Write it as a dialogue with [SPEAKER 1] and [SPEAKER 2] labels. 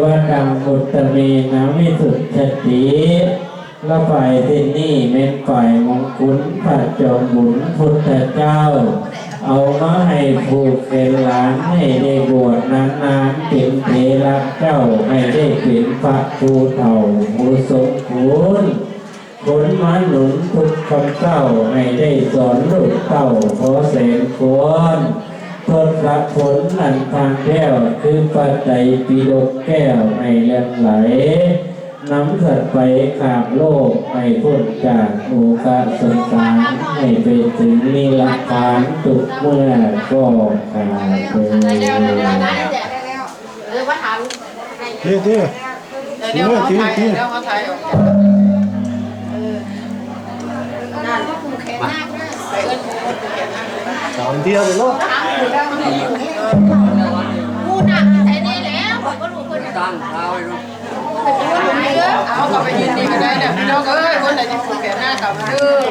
[SPEAKER 1] วดังอุตเมนะวิสุทธิติละฝ่ายที่นี่เป็นฝ่ายมงคลพระจอมบุญพุทธเจ้าเอามาให้ผูกเป็นหลานให้ได้บวชนานๆเป็นเทระเจ้าให้ได้เป็นพระภูเฒ่าผู้สมควรผลมาหนุนทุกคำเจ้าให้ได้สอนลูกเต้าขอแสนควรทดละผลอันทางแก้วคือปัจจัยปิฎกแก้วให้เลื่อนไหลนำสัตว์ไปขาบโลกให้พ้นจากโอกาสสงสารให้ไปถึงนิพพานทุกเมื่อก็กาเถิด
[SPEAKER 2] ที่เดี๋ยวเขาถ่ายออกสามเที่ยวเลยลูก
[SPEAKER 3] มูนักใส่นี่แล้วก็รู้คนตั้งเท้าไว้ลูกเอากลับไปยืนดีกันได้เนี่ยพี่น้องเอ้ยคนไหนที่ผูกแขนหน้ากับดื้อ